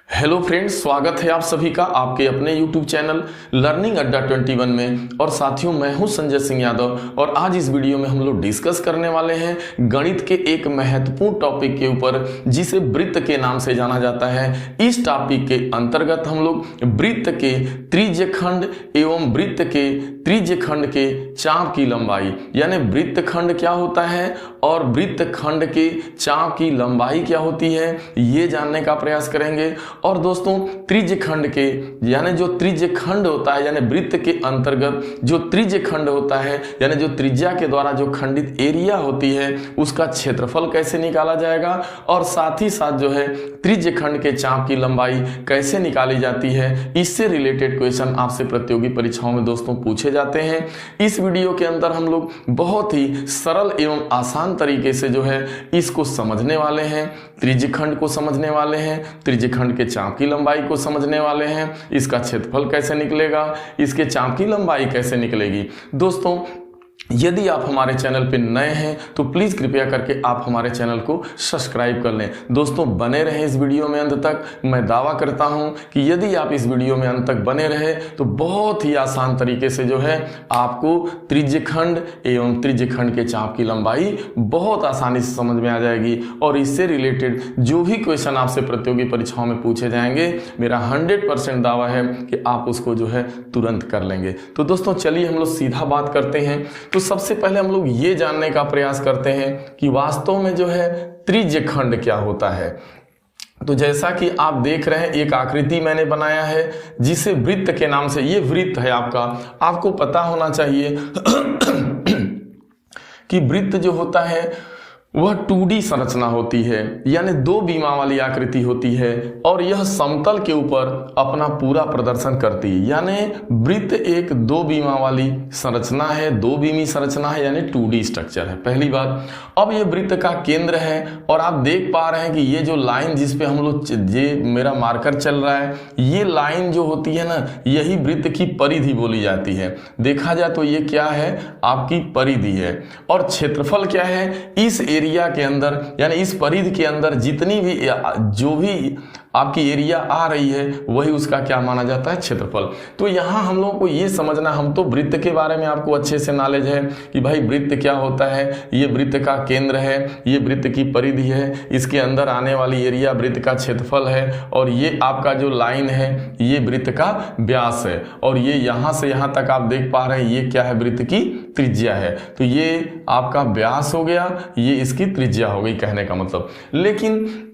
Hello friends, स्वागत है आप सभी का आपके अपने YouTube चैनल लर्निंग अड्डा 21 में। और साथियों, मैं हूं संजय सिंह यादव और आज इस वीडियो में हम लोग डिस्कस करने वाले हैं गणित के एक महत्वपूर्ण टॉपिक के ऊपर, जिसे वृत्त के नाम से जाना जाता है। इस टॉपिक के अंतर्गत हम लोग वृत्त के त्रिज्यखंड एवं वृत्त के त्रिज्यखंड के चाप की लंबाई, यानी वृत्तखंड क्या होता है और वृत्तखंड के चाप की लंबाई क्या होती है, ये जानने का प्रयास करेंगे। और दोस्तों, त्रिज्यखंड के यानी जो त्रिज्यखंड होता है, यानी वृत्त के अंतर्गत जो त्रिज्यखंड होता है, यानी जो त्रिज्या के द्वारा जो खंडित एरिया होती है, उसका क्षेत्रफल कैसे निकाला जाएगा, और साथ ही साथ जो है त्रिज्यखंड के चाप की लंबाई कैसे निकाली जाती है, इससे रिलेटेड क्वेश्चन आपसे प्रतियोगी परीक्षाओं में दोस्तों पूछे जाते हैं। इस वीडियो के अंदर हम लोग बहुत ही सरल एवं आसान तरीके से जो है इसको समझने वाले हैं, त्रिज्यखंड को समझने वाले हैं, त्रिज्यखंड के चाप की लंबाई को समझने वाले हैं, इसका क्षेत्रफल कैसे निकलेगा, इसके चाप की लंबाई कैसे निकलेगी। दोस्तों, यदि आप हमारे चैनल पर नए हैं तो प्लीज़ कृपया करके आप हमारे चैनल को सब्सक्राइब कर लें। दोस्तों, बने रहें इस वीडियो में अंत तक। मैं दावा करता हूं कि यदि आप इस वीडियो में अंत तक बने रहे तो बहुत ही आसान तरीके से जो है आपको त्रिज्यखंड एवं त्रिज्यखंड के चाप की लंबाई बहुत आसानी से समझ में आ जाएगी। और इससे रिलेटेड जो भी क्वेश्चन आपसे प्रतियोगी परीक्षाओं में पूछे जाएंगे, मेरा 100% दावा है कि आप उसको जो है तुरंत कर लेंगे। तो दोस्तों, चलिए हम लोग सीधा बात करते हैं। तो सबसे पहले हम लोग ये जानने का प्रयास करते हैं कि वास्तव में जो है त्रिज्यखंड क्या होता है। तो जैसा कि आप देख रहे हैं, एक आकृति मैंने बनाया है जिसे वृत्त के नाम से, ये वृत्त है आपका। आपको पता होना चाहिए कि वृत्त जो होता है वह 2D संरचना होती है, यानी दो बीमा वाली आकृति होती है, और यह समतल के ऊपर अपना पूरा प्रदर्शन करती है। यानी वृत्त एक दो बीमा वाली संरचना है, दो बीमी संरचना है, यानी 2D स्ट्रक्चर है, पहली बात। अब ये वृत्त का केंद्र है, और आप देख पा रहे हैं कि ये जो लाइन जिस पे हम लोग, ये मेरा मार्कर चल रहा है, ये लाइन जो होती है ना, यही वृत्त की परिधि बोली जाती है। देखा जाए तो ये क्या है, आपकी परिधि है। और क्षेत्रफल क्या है, इस एरिया के अंदर, यानी इस परिधि के अंदर जितनी भी जो भी आपकी एरिया आ रही है, वही उसका क्या माना जाता है, क्षेत्रफल। तो यहाँ हम लोगों को ये समझना, हम तो वृत्त के बारे में आपको अच्छे से नॉलेज है कि भाई वृत्त क्या होता है, ये वृत्त का केंद्र है, ये वृत्त की परिधि है, इसके अंदर आने वाली एरिया वृत्त का क्षेत्रफल है, और ये आपका जो लाइन है ये वृत्त का व्यास है, और ये यहाँ से यहाँ तक आप देख पा रहे हैं ये क्या है, वृत्त की त्रिज्या है। तो ये आपका व्यास हो गया, ये इसकी त्रिज्या हो गई, कहने का मतलब। लेकिन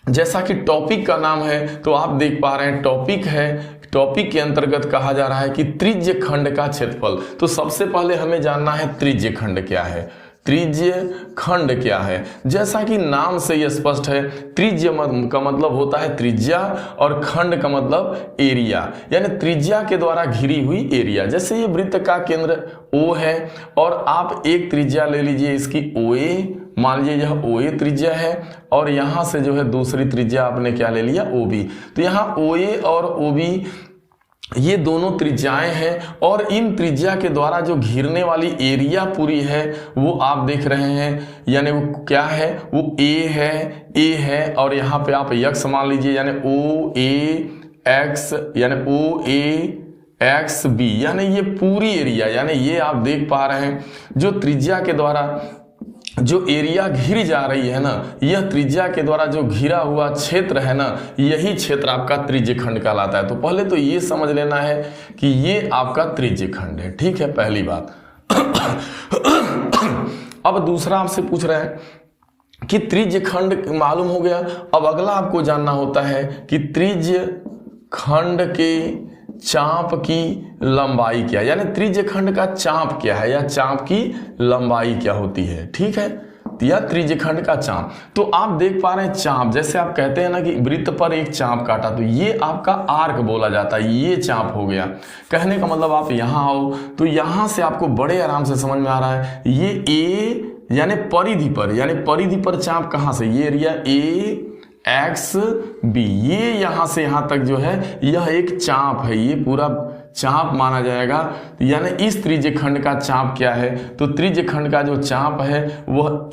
जैसा कि टॉपिक का नाम है तो आप देख पा रहे हैं टॉपिक है, टॉपिक के अंतर्गत कहा जा रहा है कि त्रिज्यखंड का क्षेत्रफल। तो सबसे पहले हमें जानना है त्रिज्यखंड क्या है, त्रिज्यखंड क्या है। जैसा कि नाम से यह स्पष्ट है, त्रिज्य का मतलब होता है त्रिज्या, और खंड का मतलब एरिया, यानी त्रिज्या के द्वारा घिरी हुई एरिया। जैसे ये वृत्त का केंद्र O है, और आप एक त्रिज्या ले लीजिए इसकी OA, मान लीजिए यह OA त्रिज्या है, और यहां से जो है दूसरी त्रिज्या आपने क्या ले लिया, OB। तो यहाँ OA और OB ये दोनों त्रिज्याएं हैं, और इन त्रिज्या के द्वारा जो घिरने वाली एरिया पूरी है वो आप देख रहे हैं, यानी वो क्या है, वो A है, और यहाँ पे आप x मान लीजिए, यानी OAX, यानी OAXB, यानी ये पूरी एरिया, यानी ये आप देख पा रहे हैं जो त्रिज्या के द्वारा जो एरिया घिरी जा रही है ना, यह त्रिज्या के द्वारा जो घिरा हुआ क्षेत्र है ना, यही क्षेत्र आपका त्रिज्यखंड कहलाता है। तो पहले तो ये समझ लेना है कि ये आपका त्रिज्यखंड है, ठीक है, पहली बात। अब दूसरा आपसे पूछ रहा है कि त्रिज्यखंड मालूम हो गया, अब अगला आपको जानना होता है कि त्रिज्यखंड के चाप की लंबाई क्या, यानी त्रिज्यखंड का चाप क्या है, या चाप की लंबाई क्या होती है, ठीक है, या त्रिज्यखंड का चाप। तो आप देख पा रहे हैं चाप, जैसे आप कहते हैं ना कि वृत्त पर एक चाप काटा, तो ये आपका आर्क बोला जाता है, ये चाप हो गया। कहने का मतलब आप यहाँ आओ तो यहाँ से आपको बड़े आराम से समझ में आ रहा है, ये A यानी परिधि पर चाप कहाँ से, ये एरिया AXB, ये यहां से यहां तक जो है यह एक चाप है, ये पूरा चाप माना जाएगा। यानी इस त्रिज्यखंड का चाप क्या है, तो त्रिज्यखंड का जो चाप है वह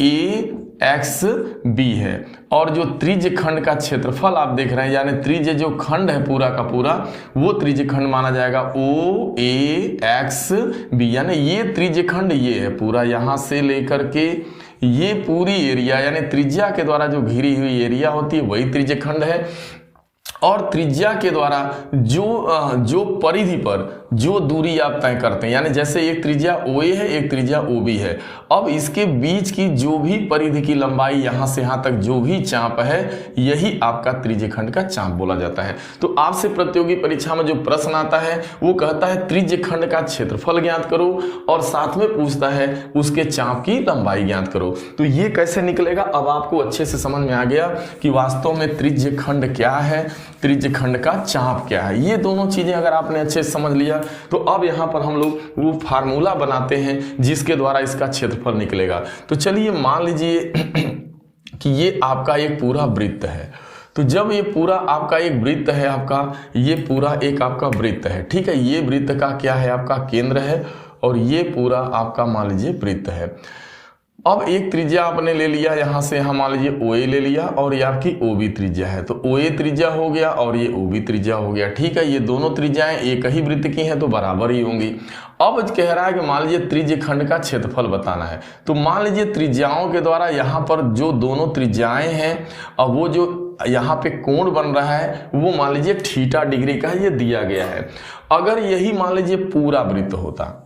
एक्स बी है। और जो त्रिज्य खंड का क्षेत्रफल आप देख रहे हैं, यानी त्रिज्य जो खंड है पूरा का पूरा, वो त्रिज्य खंड माना जाएगा ओ ए एक्स बी। यानी ये त्रिज्य खंड ये है पूरा, यहां से लेकर के ये पूरी एरिया, यानी त्रिज्या के द्वारा जो घिरी हुई एरिया होती है वही त्रिज्य खंड है। और त्रिज्या के द्वारा जो परिधि पर जो दूरी आप तय करते हैं, यानी जैसे एक त्रिज्या OA है, एक त्रिज्या OB है, अब इसके बीच की जो भी परिधि की लंबाई यहां से यहां तक जो भी चाप है, यही आपका त्रिज्य खंड का चाप बोला जाता है। तो आपसे प्रतियोगी परीक्षा में जो प्रश्न आता है वो कहता है त्रिज्य खंड का क्षेत्रफल ज्ञात करो, और साथ में पूछता है उसके चाप की लंबाई ज्ञात करो। तो ये कैसे निकलेगा, अब आपको अच्छे से समझ में आ गया कि वास्तव में त्रिज्य खंड क्या है, त्रिज्य खंड का चाप क्या है। ये दोनों चीजें अगर आपने अच्छे से समझ लिया तो अब यहां पर हम लोग वो फार्मूला बनाते हैं जिसके द्वारा इसका क्षेत्रफल निकलेगा। तो चलिए मान लीजिए कि ये आपका एक पूरा वृत्त है। तो जब ये पूरा आपका एक वृत्त है, आपका ये पूरा एक आपका वृत्त है, ठीक है, ये वृत्त का क्या है, आपका केंद्र है, और ये पूरा आपका मान लीजिए वृत्त है। अब एक त्रिज्या आपने ले लिया, यहां से हम मान लीजिए OA ले लिया, और ये आपकी OB त्रिज्या है। तो OA त्रिज्या हो गया और ये OB त्रिज्या हो गया, ठीक है। ये दोनों त्रिज्याएं एक ही वृत्त की हैं तो बराबर ही होंगी। अब कह रहा है कि मान लीजिए त्रिज्य खंड का क्षेत्रफल बताना है। तो मान लीजिए त्रिज्याओं के द्वारा यहाँ पर जो दोनों त्रिज्याएं हैं, और वो जो यहाँ पे कोण बन रहा है वो मान लीजिए थीटा डिग्री का ये दिया गया है। अगर यही मान लीजिए पूरा वृत्त होता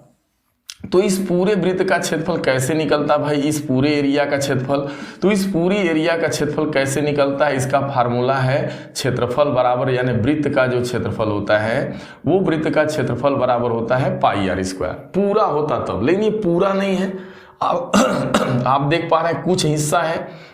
तो इस पूरे वृत्त का क्षेत्रफल कैसे निकलता भाई, इस पूरे एरिया का क्षेत्रफल। तो इस पूरी एरिया का क्षेत्रफल कैसे निकलता है, इसका फार्मूला है क्षेत्रफल बराबर, यानी वृत्त का जो क्षेत्रफल होता है वो वृत्त का क्षेत्रफल बराबर होता है पाई आर स्क्वायर। पूरा होता तब, लेकिन ये पूरा नहीं है। आप देख पा रहे हैं कुछ हिस्सा है,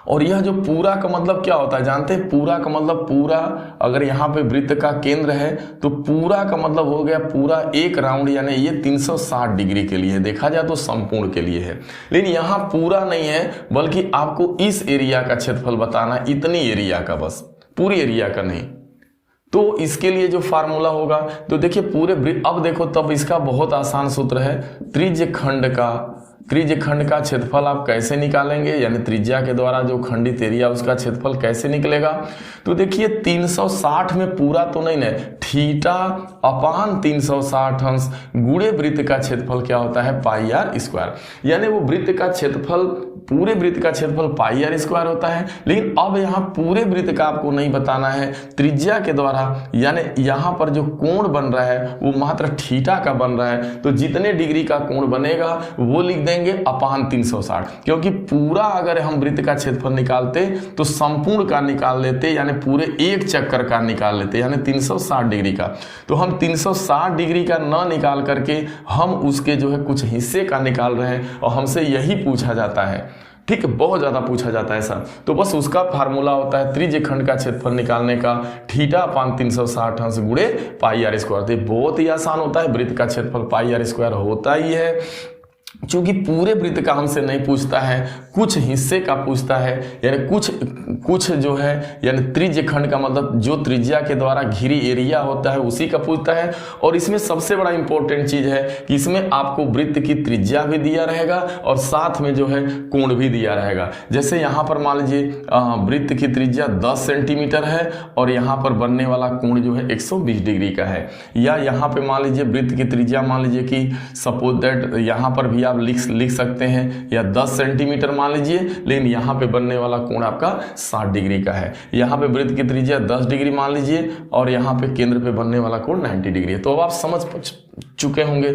और यह जो पूरा का मतलब क्या होता है जानते हैं, पूरा का मतलब पूरा, अगर यहाँ पे वृत्त का केंद्र है तो पूरा का मतलब हो गया पूरा एक राउंड, यानी ये 360 डिग्री के लिए देखा जाए तो संपूर्ण के लिए है। लेकिन यहाँ पूरा नहीं है, बल्कि आपको इस एरिया का क्षेत्रफल बताना, इतनी एरिया का, बस पूरी एरिया का नहीं। तो इसके लिए जो फार्मूला होगा, तो देखिए पूरे, अब देखो तब इसका बहुत आसान सूत्र है, त्रिज्य खंड का क्षेत्रफल आप कैसे निकालेंगे, यानी त्रिज्या के द्वारा जो खंडित एरिया उसका क्षेत्रफल कैसे निकलेगा। तो देखिए 360 में पूरा तो नहीं है, थीटा अपान 360 अंश गुणे वृत्त का क्षेत्रफल क्या होता है, पाई आर स्क्वायर। यानी वो वृत्त का क्षेत्रफल, पूरे वृत्त का क्षेत्रफल पाई आर स्क्वायर होता है। लेकिन अब यहाँ पूरे वृत्त का आपको नहीं बताना है, त्रिज्या के द्वारा, यानी यहाँ पर जो कोण बन रहा है वो मात्र थीटा का बन रहा है, तो जितने डिग्री का कोण बनेगा वो लिख देंगे अपान 360, क्योंकि पूरा अगर हम वृत्त का क्षेत्रफल निकालते तो संपूर्ण का निकाल लेते, यानी पूरे एक चक्कर का निकाल लेते, यानी 360 डिग्री का। तो हम 360 डिग्री का न निकाल करके हम उसके जो है कुछ हिस्से का निकाल रहे हैं, और हमसे यही पूछा जाता है, ठीक है, बहुत ज्यादा पूछा जाता है ऐसा। तो बस उसका फार्मूला होता है त्रिज्य खंड का क्षेत्रफल निकालने का, थीटा अपान 360 अंश गुणे पाई आर स्क्वायर। तो बहुत ही आसान होता है, वृत्त का क्षेत्रफल पाई आर स्क्वायर होता ही है। चूंकि पूरे वृत्त का हमसे नहीं पूछता है, कुछ हिस्से का पूछता है, यानी कुछ जो है, यानी त्रिज्य खंड का मतलब जो त्रिज्या के द्वारा घिरी एरिया होता है उसी का पूछता है। और इसमें सबसे बड़ा इंपॉर्टेंट चीज है कि इसमें आपको वृत्त की त्रिज्या भी दिया रहेगा और साथ में जो है कोण भी दिया रहेगा। जैसे यहाँ पर मान लीजिए वृत्त की त्रिज्या 10 सेंटीमीटर है और यहाँ पर बनने वाला कोण जो है 120 डिग्री का है। या यहाँ पे मान लीजिए वृत्त की त्रिज्या मान लीजिए कि सपोज दैट यहाँ पर भी आप लिख सकते हैं या 10 सेंटीमीटर मान लीजिए, लेकिन यहाँ पे बनने वाला कोण आपका 60 डिग्री का है। यहाँ पे वृत्त की त्रिज्या 10 डिग्री मान लीजिए और यहाँ पे केंद्र पे बनने वाला कोण 90 डिग्री है। तो अब आप समझ चुके होंगे।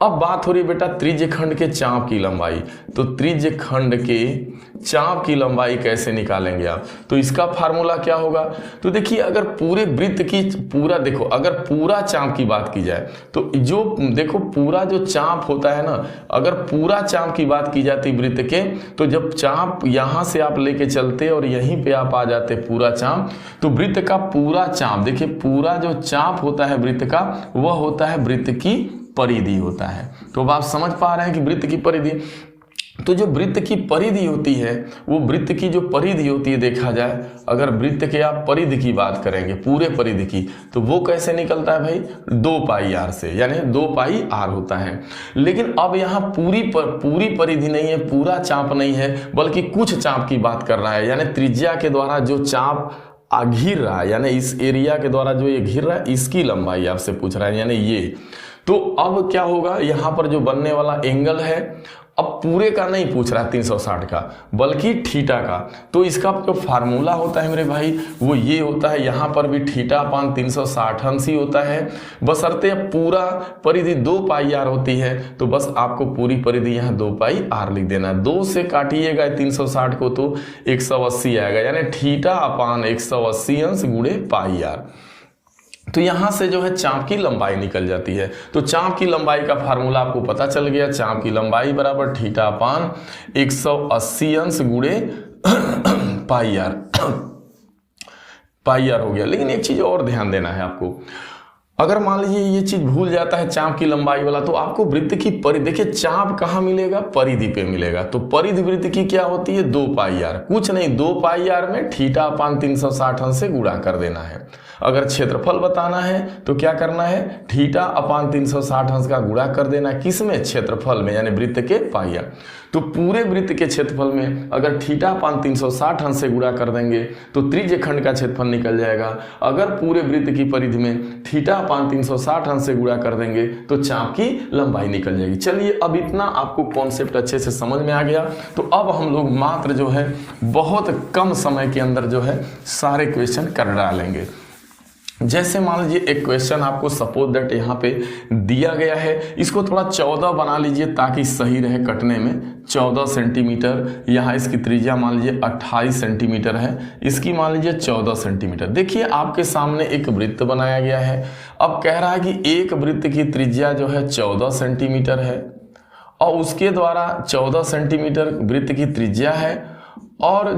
अब बात हो रही है बेटा त्रिज्य खंड के चाप की लंबाई। तो त्रिज्य खंड के चाप की लंबाई कैसे निकालेंगे आप, तो इसका फार्मूला क्या होगा। तो देखिए अगर पूरे वृत्त की पूरा देखो, अगर पूरा चाप की बात की जाए तो जो देखो पूरा जो चाप होता है ना, अगर पूरा चाप की बात की जाती वृत्त के, तो जब चाप यहां से आप लेके चलते और यहीं पे आप आ जाते पूरा चाप, तो वृत्त का पूरा चाप देखिए, पूरा जो चाप होता है वृत्त का वह होता है वृत्त की परिधि होता है। तो अब आप समझ पा रहे हैं कि वृत्त की परिधि, तो जो वृत्त की परिधि होती है, वो वृत्त की जो परिधि होती है, देखा जाए अगर वृत्त के आप परिधि की बात करेंगे, पूरे परिधि की, तो वो कैसे निकलता है भाई, 2 पाई आर से, यानी 2 पाई आर होता है। लेकिन अब यहाँ पूरी परिधि नहीं है, पूरा चाप नहीं है, बल्कि कुछ चाप की बात कर रहा है, यानी त्रिज्या के द्वारा जो चाप घिर रहा है, यानी इस एरिया के द्वारा जो ये घिर रहा है, इसकी लंबाई आपसे पूछ रहा है, यानी ये। तो अब क्या होगा, यहाँ पर जो बनने वाला एंगल है, अब पूरे का नहीं पूछ रहा है 360 का, बल्कि थीटा का। तो इसका जो फार्मूला होता है मेरे भाई, वो ये होता है, यहाँ पर भी थीटा अपान 360 अंश ही होता है, बशर्ते पूरा परिधि 2 पाई आर होती है, तो बस आपको पूरी परिधि यहाँ 2 पाई आर लिख देना है। 2 से काटिएगा 360 को तो 180 आएगा, यानी थीटा अपान 180 अंश गुणे पाई आर। तो यहां से जो है चाप की लंबाई निकल जाती है। तो चाप की लंबाई का फार्मूला आपको पता चल गया, चाप की लंबाई बराबर थीटा अपान 180 अंश गुणे पाई आर हो गया। लेकिन एक चीज और ध्यान देना है आपको, अगर मान लीजिए ये चीज भूल जाता है चाप की लंबाई वाला, तो आपको वृत्त की परिधि, देखिए चाप कहाँ मिलेगा, परिधि पे मिलेगा। तो परिधि वृत्त की क्या होती है, 2 पाई आर, कुछ नहीं 2 पाई आर में थीटा अपान 360 अंश से गुणा कर देना है। अगर क्षेत्रफल बताना है तो क्या करना है, थीटा अपान 360 अंश का गुणा कर देना, किसमें, क्षेत्रफल में, यानी वृत्त के पाई आर। तो पूरे वृत्त के क्षेत्रफल में अगर थीटा अपान 360 अंश से गुणा कर देंगे तो त्रिज्य खंड का क्षेत्रफल निकल जाएगा। अगर पूरे वृत्त की परिधि में थीटा अपान 360 अंश से गुणा कर देंगे तो चाप की लंबाई निकल जाएगी। चलिए, अब इतना आपको कॉन्सेप्ट अच्छे से समझ में आ गया। तो अब हम लोग मात्र जो है बहुत कम समय के अंदर जो है सारे क्वेश्चन कर डालेंगे। जैसे मान लीजिए एक क्वेश्चन आपको सपोज दैट यहाँ पे दिया गया है, इसको थोड़ा 14 बना लीजिए ताकि सही रहे कटने में। 14 सेंटीमीटर, यहाँ इसकी त्रिज्या मान लीजिए 28 सेंटीमीटर है, इसकी मान लीजिए 14 सेंटीमीटर। देखिए आपके सामने एक वृत्त बनाया गया है। अब कह रहा है कि एक वृत्त की त्रिज्या जो है 14 सेंटीमीटर है और उसके द्वारा 14 सेंटीमीटर वृत्त की त्रिज्या है, और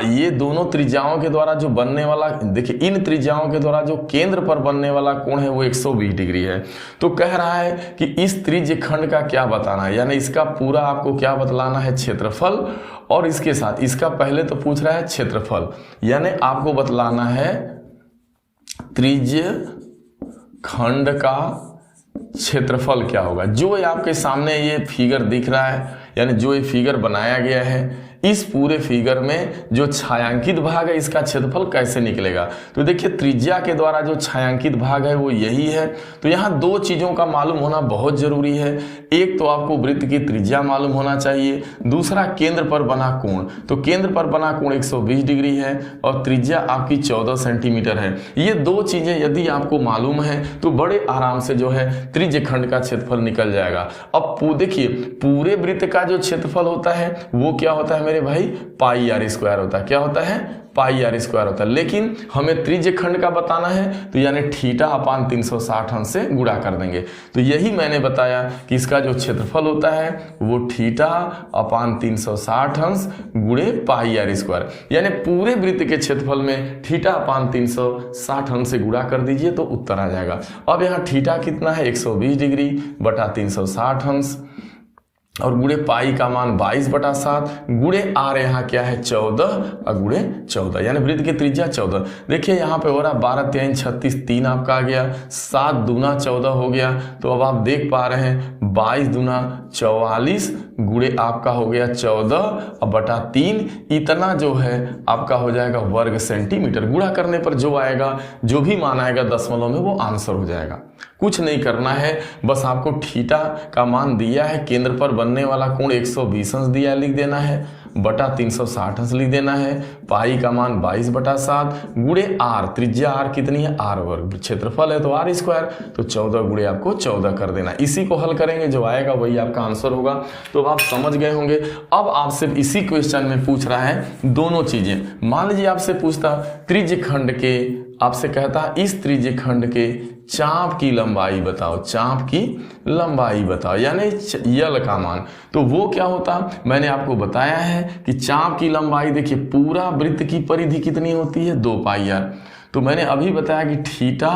ये दोनों त्रिज्याओं के द्वारा जो बनने वाला, देखिए इन त्रिज्याओं के द्वारा जो केंद्र पर बनने वाला कोण है वो 120 डिग्री है। तो कह रहा है कि इस त्रिज्य खंड का क्या बताना है, यानी इसका पूरा आपको क्या बतलाना है, क्षेत्रफल, और इसके साथ इसका पहले तो पूछ रहा है क्षेत्रफल, यानी आपको बतलाना है त्रिज्य खंड का क्षेत्रफल क्या होगा। जो आपके सामने ये फिगर दिख रहा है, यानी जो ये फिगर बनाया गया है, इस पूरे फिगर में जो छायांकित भाग है इसका क्षेत्रफल कैसे निकलेगा। तो देखिए त्रिज्या के द्वारा जो छायांकित भाग है वो यही है। तो यहाँ 2 चीजों का मालूम होना बहुत जरूरी है। एक तो आपको वृत्त की त्रिज्या मालूम होना चाहिए, दूसरा केंद्र पर बना कोण। तो केंद्र पर बना कोण 120 डिग्री है और त्रिज्या आपकी 14 सेंटीमीटर है। ये 2 चीजें यदि आपको मालूम है तो बड़े आराम से जो है त्रिज्य खंड का क्षेत्रफल निकल जाएगा। अब देखिए पूरे वृत्त का जो क्षेत्रफल होता है वो क्या होता है मेरे भाई, पाई आर स्क्वायर होता है। क्या होता है, पाई आर स्क्वायर होता है। लेकिन हमें त्रिज्य खंड का बताना है तो यानी थीटा अपान 360 अंश से गुणा कर देंगे। तो यही मैंने बताया कि इसका जो क्षेत्रफल होता है वो थीटा अपान 360 अंश गुणे पाई आर स्क्वायर, यानी पूरे वृत्त के क्षेत्रफल में थीटा अपान 360 अंश से गुणा कर दीजिए तो उत्तर आ जाएगा। अब यहाँ थीटा कितना है, 120 डिग्री बटा 360 अंश, और गुणे पाई का मान 22/7 गुणे आर यहाँ क्या है 14 और गुणे 14, यानी वृत्त की त्रिज्या 14। देखिए यहाँ पे हो रहा 12 3 36, 3 आपका आ गया, 7 दूना 14 हो गया। तो अब आप देख पा रहे हैं 22 दूना 44 गुणे आपका हो गया 14 और बटा 3, इतना जो है आपका हो जाएगा वर्ग सेंटीमीटर। गुणा करने पर जो आएगा, जो भी मान आएगा दशमलव में, वो आंसर हो जाएगा। कुछ नहीं करना है, बस आपको थीटा का मान दिया है, केंद्र पर बनने वाला कोण 120 अंश दिया है, लिख देना है, बटा 360 अंश लिख देना है, पाई का मान 22/7 गुणे आर, त्रिज्या आर कितनी है, आर वर्ग, क्षेत्रफल है तो आर स्क्वायर, तो 14 गुणे आपको 14 कर देना। इसी को हल करेंगे, जो आएगा वही आपका आंसर होगा। तो आप समझ गए होंगे। अब आपसे इसी क्वेश्चन में पूछ रहा है दोनों चीजें। मान लीजिए आपसे पूछता त्रिज्य खंड के, आपसे कहता इस त्रिज्य खंड के चाप की लंबाई बताओ, चाप की लंबाई बताओ, यानी यल का मान। तो वो क्या होता, मैंने आपको बताया है कि चाप की लंबाई, देखिए पूरा वृत्त की परिधि कितनी होती है, 2 पाई आर। तो मैंने अभी बताया कि थीटा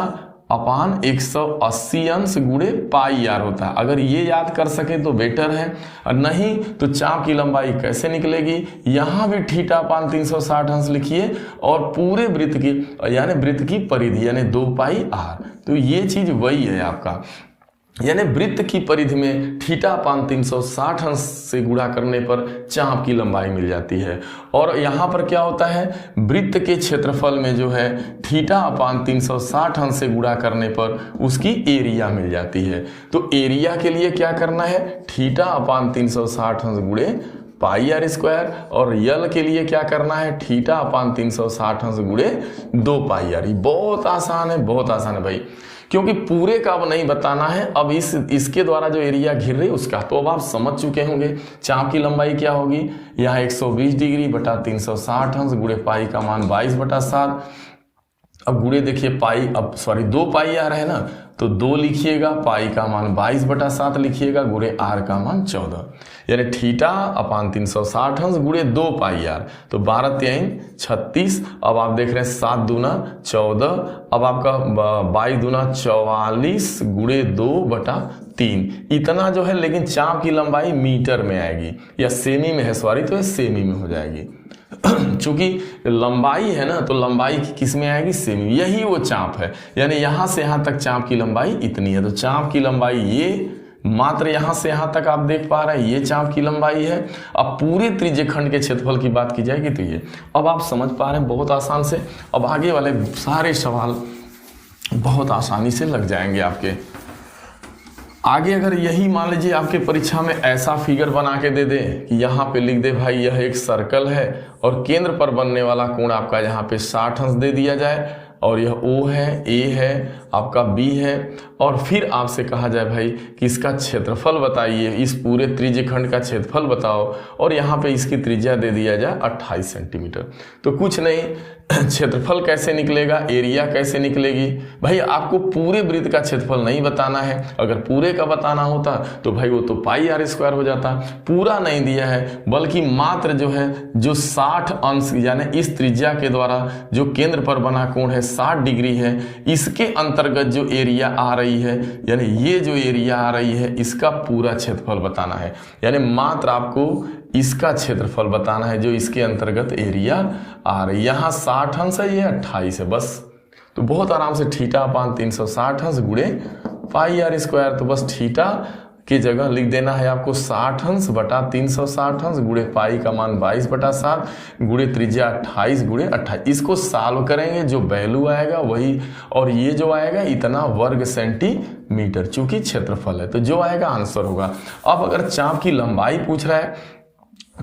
अपान 180 अंश गुणे पाई आर होता है। अगर ये याद कर सके तो बेटर है, और नहीं तो चाप की लंबाई कैसे निकलेगी, यहाँ भी थीटा अपान 360 अंश लिखिए और पूरे वृत्त की यानी वृत्त की परिधि यानी 2 पाई आर। तो ये चीज वही है आपका, यानी वृत्त की परिधि में थीटा अपान 360 अंश से गुणा करने पर चाप की लंबाई मिल जाती है। और यहाँ पर क्या होता है, वृत्त के क्षेत्रफल में जो है थीटा अपान 360 अंश से गुणा करने पर उसकी एरिया मिल जाती है। तो एरिया के लिए क्या करना है, थीटा अपान 360 अंश गुणे पाई आर स्क्वायर, और यल के लिए क्या करना है, थीटा अपान 360 अंश गुणे 2 पाई आर। बहुत आसान है, बहुत आसान है भाई, क्योंकि पूरे का अब नहीं बताना है, अब इसके द्वारा जो एरिया घिर रही उसका तो अब आप समझ चुके होंगे। चाप की लंबाई क्या होगी, यहाँ 120 डिग्री बटा 360 अंश गुणे पाई का मान 22/7। अब गुणे देखिए पाई, अब सॉरी 2 पाई आ रहा है ना, तो 2 लिखिएगा, पाई का मान 22/7 लिखिएगा, गुणे आर का मान 14, यानी थीटा अपान 360 अंश गुणे 2 पाई आर। तो 12×3 36, अब आप देख रहे हैं 7 दूना 14, अब आपका 22 दूना 44 गुणे 2/3 इतना जो है, लेकिन चाप की लंबाई मीटर में आएगी या सेमी में है, सॉरी तो ये सेमी में हो जाएगी। चूंकि लंबाई है ना, तो लंबाई किस में आएगी, सेमी, यही वो चाप है, यानी यहां से यहां तक चाप की लंबाई इतनी है। तो चाप की लंबाई ये मात्र यहां से यहां तक आप देख पा रहे हैं, ये चाप की लंबाई है। अब पूरे त्रिज्यखंड के क्षेत्रफल की बात की जाएगी तो ये, अब आप समझ पा रहे हैं बहुत आसान से। अब आगे वाले सारे सवाल बहुत आसानी से लग जाएंगे आपके। आगे अगर यही मान लीजिए आपके परीक्षा में ऐसा फिगर बना के दे दे कि यहाँ पे लिख दे भाई यह एक सर्कल है और केंद्र पर बनने वाला कोण आपका यहाँ पे 60 अंश दे दिया जाए, और यह O है, A है, आपका B है, और फिर आपसे कहा जाए भाई कि इसका क्षेत्रफल बताइए, इस पूरे त्रिज्यखंड का क्षेत्रफल बताओ, और यहाँ पे इसकी त्रिज्या दे दिया जाए 28 सेंटीमीटर। तो कुछ नहीं, क्षेत्रफल कैसे निकलेगा, एरिया कैसे निकलेगी, भाई आपको पूरे वृत्त का क्षेत्रफल नहीं बताना है। अगर पूरे का बताना होता तो भाई वो तो पाई आर स्क्वायर हो जाता। पूरा नहीं दिया है, बल्कि मात्र जो है जो 60 अंश यानी इस त्रिज्या के द्वारा जो केंद्र पर बना कोण है 60 डिग्री है, इसके अंतर्गत जो एरिया आ रही है, यानी ये जो एरिया आ रही है इसका पूरा क्षेत्रफल बताना है। यानी मात्र आपको इसका क्षेत्रफल बताना है जो इसके अंतर्गत एरिया आ रही है। यहाँ 60 अंश है, ये 28 है बस। तो बहुत आराम से थीटा अपान 360 अंश गुणे पाई आर स्क्वायर, तो बस थीटा की जगह लिख देना है आपको 60 अंश बटा 360 अंश गुणे पाई का मान 22/7 गुणे त्रिज्या 28 गुणे 28। इसको सॉल्व करेंगे, जो वैल्यू आएगा वही, और ये जो आएगा इतना वर्ग सेंटीमीटर, चूंकि क्षेत्रफल है तो जो आएगा आंसर होगा। अब अगर चाप की लंबाई पूछ रहा है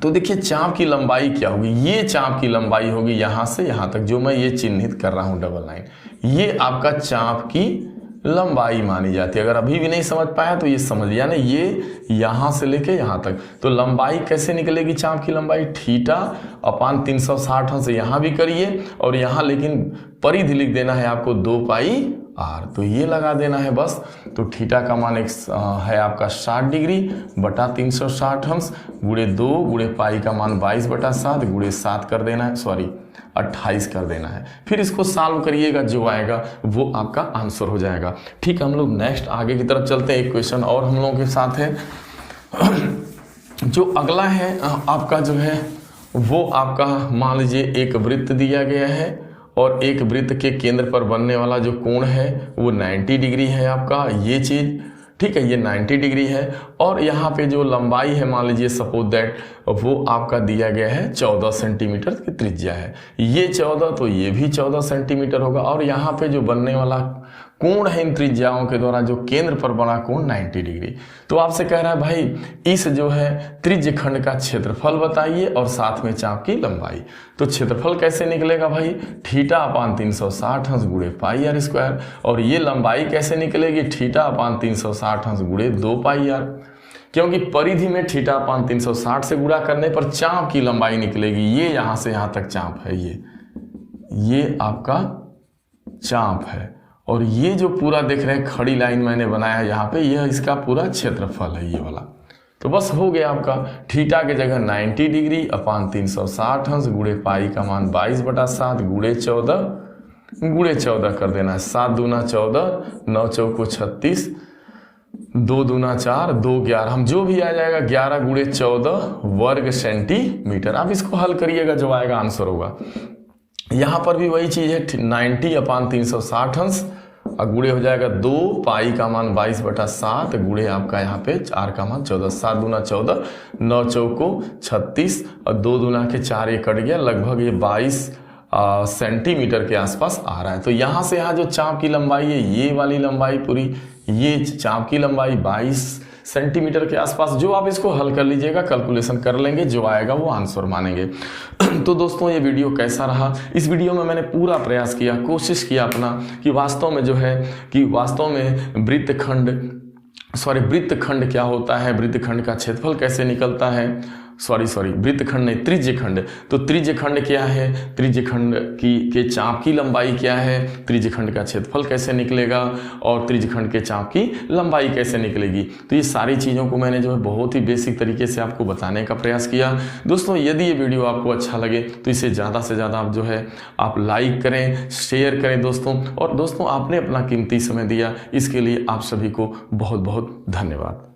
तो देखिए चाप की लंबाई क्या होगी, ये चाप की लंबाई होगी यहां से यहां तक, जो मैं ये चिन्हित कर रहा हूं डबल लाइन, ये आपका चाप की लंबाई मानी जाती है। अगर अभी भी नहीं समझ पाया तो ये समझ, यानी ये यहां से लेके यहां तक। तो लंबाई कैसे निकलेगी चाप की लंबाई, थीटा अपान 360 अंश यहां भी करिए, और यहां लेकिन परिधि लिख देना है आपको 2 पाई आर, तो ये लगा देना है बस। तो थीटा का मान है आपका 60 डिग्री बटा 360 अंश गुणे 2 गुणे पाई का मान 22/7 गुणे 7 कर देना है, सॉरी 28 कर देना है। फिर इसको सॉल्व करिएगा, जो आएगा वो आपका आंसर हो जाएगा। ठीक है, हम लोग नेक्स्ट आगे की तरफ चलते हैं। एक क्वेश्चन और हम लोगों के साथ है। जो अगला है आपका जो है वो आपका मान लीजिए एक वृत्त दिया गया है, और एक वृत्त के केंद्र पर बनने वाला जो कोण है वो 90 डिग्री है आपका, ये चीज ठीक है, ये 90 डिग्री है। और यहाँ पे जो लंबाई है मान लीजिए सपोज दैट वो आपका दिया गया है 14 सेंटीमीटर की त्रिज्या है, ये 14 तो ये भी 14 सेंटीमीटर होगा। और यहाँ पे जो बनने वाला कोण है इन त्रिज्याओं के द्वारा जो केंद्र पर बना कोण 90 डिग्री। तो आपसे कह रहा है भाई इस जो है त्रिज्यखंड का क्षेत्रफल बताइए और साथ में चाप की लंबाई। तो क्षेत्रफल कैसे निकलेगा भाई, थीटा अपान 360 अंश गुणे पाई आर स्क्वायर, और ये लंबाई कैसे निकलेगी, थीटा अपान 360 अंश गुणे 2 पाई आर, क्योंकि परिधि में थीटा अपान 360 से गुणा करने पर चाप की लंबाई निकलेगी। ये यहां से यहां तक चाप है, ये आपका चाप है, और ये जो पूरा देख रहे हैं खड़ी लाइन मैंने बनाया है यहाँ पे, यह इसका पूरा क्षेत्रफल है ये वाला। तो बस हो गया आपका थीटा के जगह 90 डिग्री अपान 360 अंश गुणे पाई का मान 22/7 गुणे 14 गुणे 14 कर देना है। 7 दूना 14, 9 चौको 36, 2 दूना 4, 2 11, हम जो भी आ जाएगा 11 गुणे 14 वर्ग सेंटीमीटर। आप इसको हल करिएगा, जो आएगा आंसर होगा। यहाँ पर भी वही चीज है, 90/360 अंश और गुणे हो जाएगा 2, पाई का मान 22/7 गुणे आपका यहाँ पे 4 का मान 14। 7 दूना 14, 9 चौको 36 और 2 दूना के 4 ये कट गया, लगभग ये 22 सेंटीमीटर के आसपास आ रहा है। तो यहाँ से यहाँ जो चाप की लंबाई है, ये वाली लंबाई पूरी, ये चाप की लंबाई 22 सेंटीमीटर के आसपास। जो आप इसको हल कर लीजिएगा, कैलकुलेशन कर लेंगे, जो आएगा वो आंसर मानेंगे। तो दोस्तों ये वीडियो कैसा रहा? इस वीडियो में मैंने पूरा प्रयास किया, कोशिश किया अपना कि वास्तव में जो है कि वास्तव में वृत्तखंड क्या होता है, वृत्तखंड का क्षेत्रफल कैसे निकलता है, वृत्तखंड नहीं, त्रिज्यखंड। तो त्रिज्यखंड क्या है, त्रिज्यखंड के चाप की लंबाई क्या है, त्रिज्यखंड का क्षेत्रफल कैसे निकलेगा और त्रिज्यखंड के चाप की लंबाई कैसे निकलेगी। तो ये सारी चीज़ों को मैंने जो है बहुत ही बेसिक तरीके से आपको बताने का प्रयास किया। दोस्तों यदि ये वीडियो आपको अच्छा लगे तो इसे ज़्यादा से ज़्यादा आप जो है आप लाइक करें, शेयर करें दोस्तों। और दोस्तों आपने अपना कीमती समय दिया, इसके लिए आप सभी को बहुत बहुत धन्यवाद।